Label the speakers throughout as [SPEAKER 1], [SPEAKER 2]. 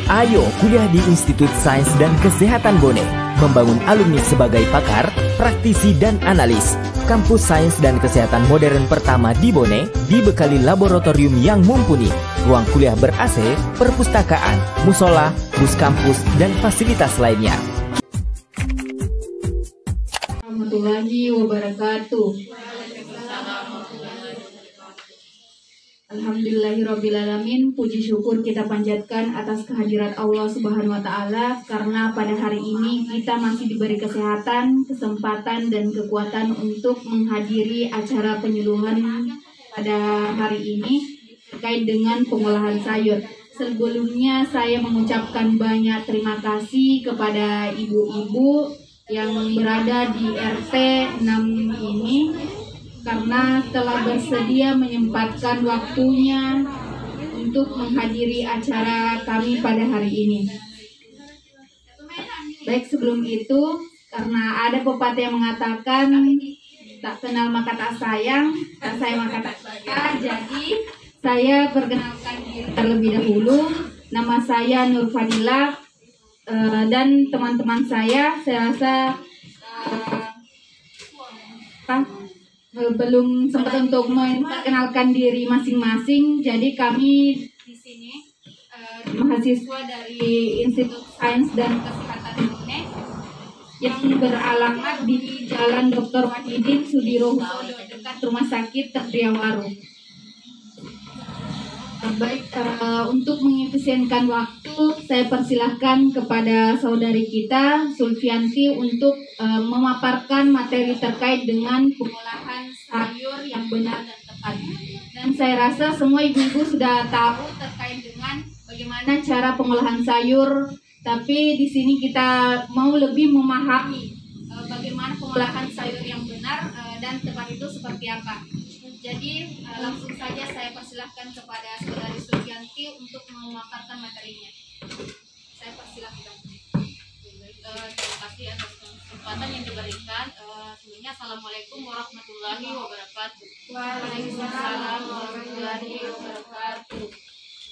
[SPEAKER 1] Ayo kuliah di Institut Sains dan Kesehatan Bone, membangun alumni sebagai pakar, praktisi dan analis. Kampus Sains dan Kesehatan modern pertama di Bone dibekali laboratorium yang mumpuni, ruang kuliah ber-AC, perpustakaan, musola, bus kampus dan fasilitas lainnya.
[SPEAKER 2] Warahmatullahi wabarakatuh. Alhamdulillahirrabbilalamin. Puji syukur kita panjatkan atas kehadirat Allah Subhanahu wa Ta'ala, karena pada hari ini kita masih diberi kesehatan, kesempatan, dan kekuatan untuk menghadiri acara penyuluhan pada hari ini terkait dengan pengolahan sayur. Sebelumnya saya mengucapkan banyak terima kasih kepada ibu-ibu yang berada di RT 6 ini, karena telah bersedia menyempatkan waktunya untuk menghadiri acara kami pada hari ini. Baik, sebelum itu, karena ada pepatah yang mengatakan tak kenal maka tak sayang, tak sayang maka tak suka, jadi saya perkenalkan diri terlebih dahulu. Nama saya Nur Fadila, dan teman-teman saya rasa belum sempat untuk memperkenalkan diri masing-masing. Jadi kami di sini mahasiswa dari Institut Sains dan Kesehatan Bone yang beralamat di Jalan Dr. Wahidin Sudirohusodo dekat Rumah Sakit Triawaru. Baik, untuk mengefisienkan waktu, saya persilahkan kepada saudari kita Sulfianti untuk memaparkan materi terkait dengan pengolahan sayur yang benar dan tepat. Dan saya rasa semua ibu-ibu sudah tahu terkait dengan bagaimana cara pengolahan sayur, tapi di sini kita mau lebih memahami bagaimana pengolahan sayur yang benar dan tepat itu seperti apa. Jadi langsung saja saya persilahkan kepada saudari Sulfianti untuk memaparkan materinya. Saya persilahkan.
[SPEAKER 3] Terima kasih atas kesempatan yang diberikan. Sebelumnya Assalamualaikum warahmatullahi wabarakatuh.
[SPEAKER 2] Waalaikumsalam
[SPEAKER 3] warahmatullahi wabarakatuh.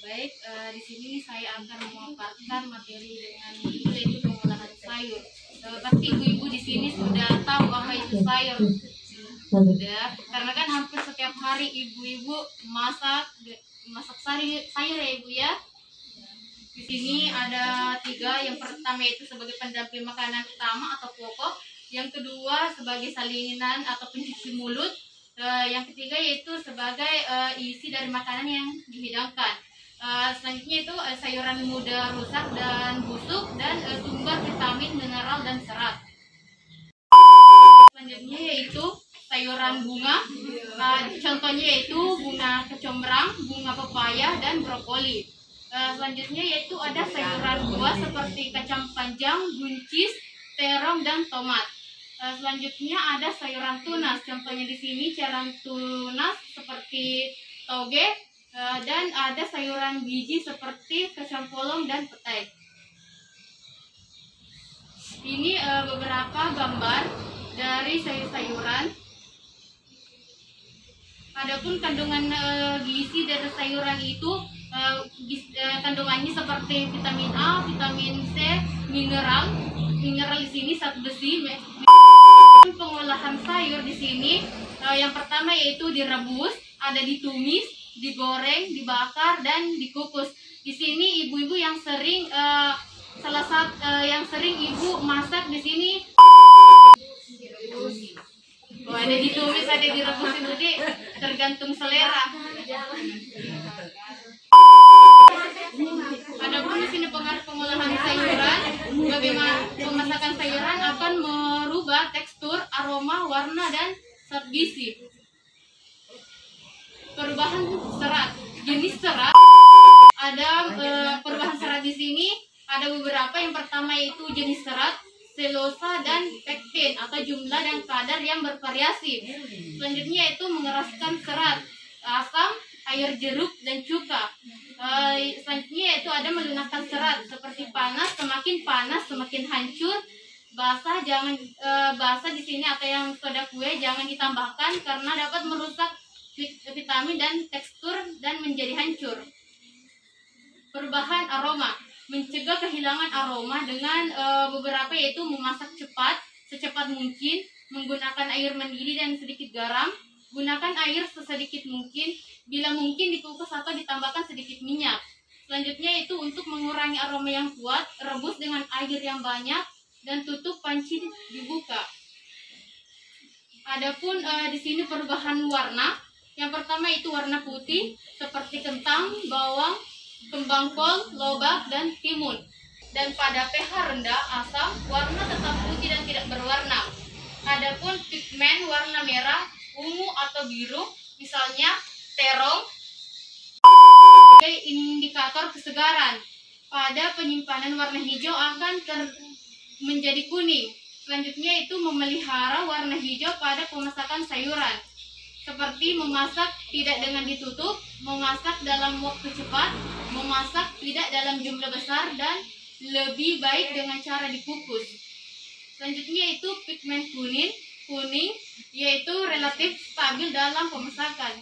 [SPEAKER 3] Baik, di sini saya akan memaparkan materi dengan judul yaitu pengolahan sayur. Pasti ibu-ibu di sini sudah tahu apa itu sayur. Sudah, karena kan hampir setiap hari ibu-ibu masak sayur ya ibu ya. Di sini ada 3. Yang pertama itu sebagai pendamping makanan utama atau pokok. Yang kedua sebagai salinan atau pencuci mulut. Yang ketiga yaitu sebagai isi dari makanan yang dihidangkan. Selanjutnya itu sayuran mudah rusak dan busuk, dan sumber vitamin, mineral, dan serat. Selanjutnya yaitu sayuran bunga, contohnya yaitu bunga kecombrang, bunga pepaya, dan brokoli. Selanjutnya yaitu ada sayuran buah seperti kacang panjang, buncis, terong, dan tomat. Selanjutnya ada sayuran tunas, contohnya di sini cairan tunas seperti toge, dan ada sayuran biji seperti kacang polong dan petai. Ini beberapa gambar dari sayur-sayuran. Adapun kandungan gizi dari sayuran itu kandungannya seperti vitamin A, vitamin C, mineral di sini zat besi. Pengolahan sayur di sini yang pertama yaitu direbus, ada ditumis, digoreng, dibakar, dan dikukus. Di sini ibu-ibu yang sering yang sering ibu masak di sini. Oh, ada ditumis, ada direbus, jadi tergantung selera. Adapun di sini pengaruh pengolahan sayuran, bagaimana pemasakan sayuran akan merubah tekstur, aroma, warna, dan zat gizi. Perubahan serat, jenis serat ada perubahan serat di sini ada beberapa. Yang pertama yaitu jenis serat, selulosa, dan pektin atau jumlah dan kadar yang bervariasi. Selanjutnya yaitu mengeraskan serat, asam, air jeruk, dan cuka. Selanjutnya yaitu ada melunakkan serat seperti panas, semakin panas semakin hancur. Basah basah di sini atau yang soda kue jangan ditambahkan karena dapat merusak vitamin dan tekstur dan menjadi hancur. Perubahan aroma. mencegah kehilangan aroma dengan beberapa, yaitu memasak cepat, secepat mungkin, menggunakan air mendidih dan sedikit garam, gunakan air sesedikit mungkin, bila mungkin dikukus atau ditambahkan sedikit minyak. Selanjutnya itu untuk mengurangi aroma yang kuat, rebus dengan air yang banyak dan tutup panci dibuka. Adapun di sini perubahan warna, yang pertama itu warna putih seperti kentang, bawang, kembang kol, lobak, dan timun. Dan pada pH rendah asam, warna tetap putih dan tidak berwarna. Adapun pigmen warna merah, ungu atau biru, misalnya terong, sebagai indikator kesegaran. Pada penyimpanan warna hijau akan menjadi kuning. Selanjutnya itu memelihara warna hijau pada pemasakan sayuran, seperti memasak tidak dengan ditutup, memasak dalam waktu cepat, memasak tidak dalam jumlah besar, dan lebih baik dengan cara dikukus. Selanjutnya itu pigmen kuning, yaitu relatif stabil dalam pemasakan.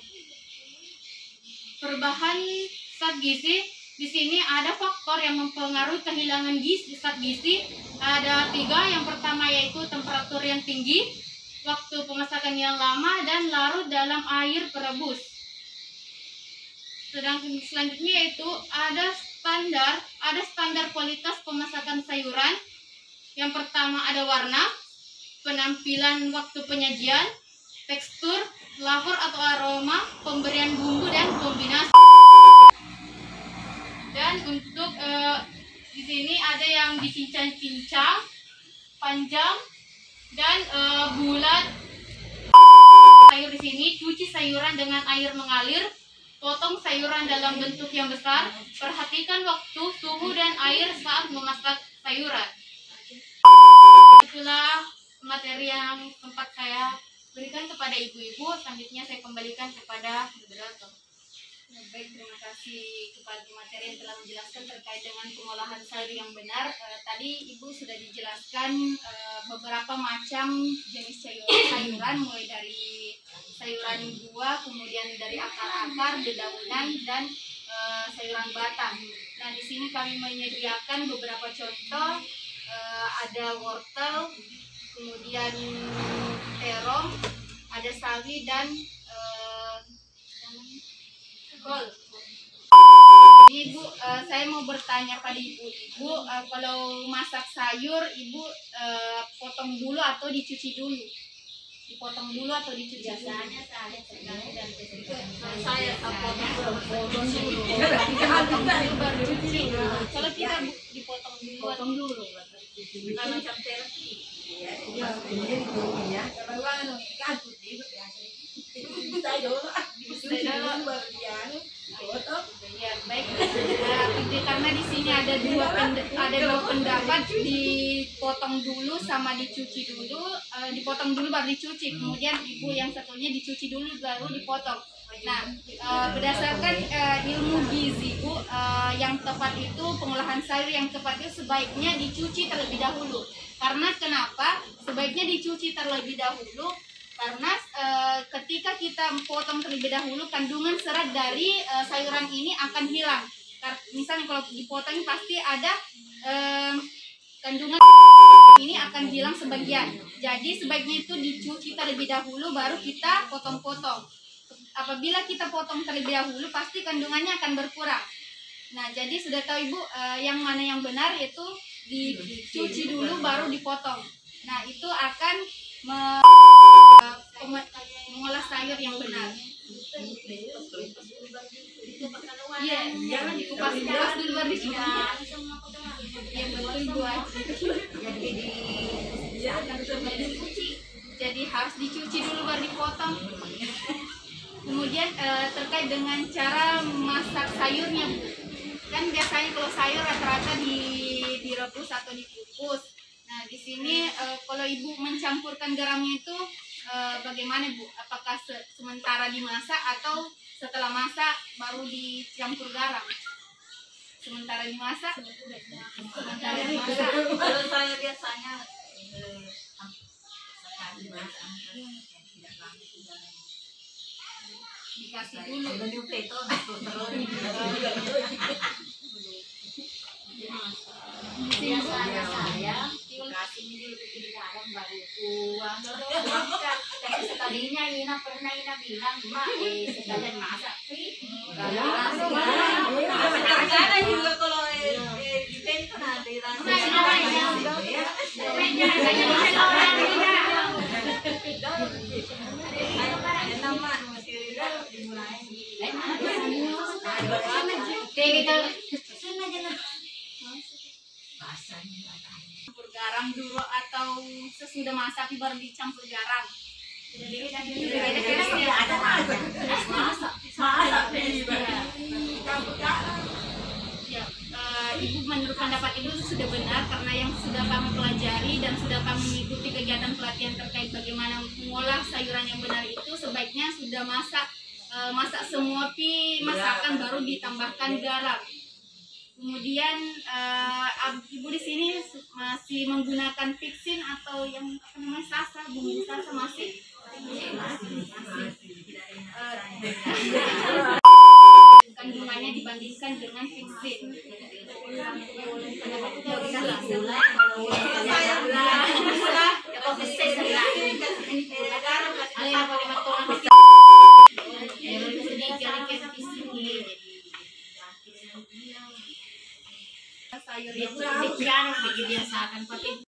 [SPEAKER 3] Perubahan zat gizi, di sini ada faktor yang mempengaruhi kehilangan zat gizi. Ada 3. Yang pertama yaitu temperatur yang tinggi, waktu pemasakan yang lama, dan larut dalam air perebus. Sedangkan selanjutnya yaitu ada standar kualitas pemasakan sayuran. Yang pertama ada warna, penampilan waktu penyajian, tekstur, flavor atau aroma, pemberian bumbu, dan kombinasi. Dan untuk di sini ada yang dicincang-cincang, panjang, dan bulat. Sayur di sini, cuci sayuran dengan air mengalir, potong sayuran dalam bentuk yang besar, perhatikan waktu, suhu, dan air saat memasak sayuran. Itulah materi yang sempat saya berikan kepada ibu-ibu. Selanjutnya saya kembalikan kepada moderator. Baik, terima kasih kepada materi yang telah menjelaskan terkait dengan pengolahan sayur yang benar. Tadi Ibu sudah dijelaskan beberapa macam jenis sayuran, mulai dari sayuran buah, kemudian dari akar-akar, dedaunan, dan sayuran batang. Nah, di sini kami menyediakan beberapa contoh, ada wortel, kemudian terong, ada sawi, dan kol. Ibu, saya mau bertanya pada ibu-ibu, kalau masak sayur, ibu potong dulu atau dicuci dulu? Dipotong dulu atau dicuci dulu? Biasanya saya potong dulu. Baru cuci. Kalau kita dipotong dulu. Potong dulu. Kalau macam terong sih. Ya. Ya, baik. Karena di sini ada dua pendapat, dipotong dulu sama dicuci dulu. Dipotong dulu baru dicuci, kemudian ibu yang satunya dicuci dulu baru dipotong. Nah, berdasarkan ilmu gizi Bu, yang tepat itu, pengolahan sayur yang tepat itu sebaiknya dicuci terlebih dahulu. Karena kenapa? Sebaiknya dicuci terlebih dahulu karena ketika kita potong terlebih dahulu, kandungan serat dari sayuran ini akan hilang. Misalnya kalau dipotong pasti ada kandungan ini akan hilang sebagian. Jadi sebaiknya itu dicuci terlebih dahulu baru kita potong-potong. Apabila kita potong terlebih dahulu pasti kandungannya akan berkurang. Nah, jadi sudah tahu Ibu yang mana yang benar, yaitu dicuci dulu baru dipotong. Nah, itu akan mengolah sayur yang benar. Iya, jangan dikupas dulu baru dicuci. Iya, betul Bu. Jadi harus dicuci dulu baru dipotong. Kemudian terkait dengan cara masak sayurnya Bu. Kan biasanya kalau sayur rata-rata direbus atau dikukus. Nah, di sini kalau Ibu mencampurkan garamnya itu bagaimana Bu? Apakah sementara dimasak atau setelah masak baru dicampur garam? Sementara dimasak? Sementara dimasak.
[SPEAKER 4] Kalau saya biasanya sekali masak, tidak lama juga.
[SPEAKER 3] Dikasih dulu.
[SPEAKER 4] Biasanya saya kasih dulu ke garam baru uang. Tapi sekalinya Ina pernah bilang, Mak, sekalian masak sih. Ada juga kalau di itu nanti
[SPEAKER 3] campur garam dulu atau sesudah masak baru dicampur garam. Ya, Ibu menurut pendapat Ibu itu sudah benar karena yang sudah kami pelajari dan sudah kami mengikuti kegiatan pelatihan terkait bagaimana mengolah sayuran yang benar itu sebaiknya sudah masak semua masakan baru ditambahkan garam. Kemudian Ibu di sini masih menggunakan fixin atau yang apa namanya sasa, bumbu sasa masih. Kandungannya dibandingkan dengan fixin. Sayur yang sudah dibiasakan pakai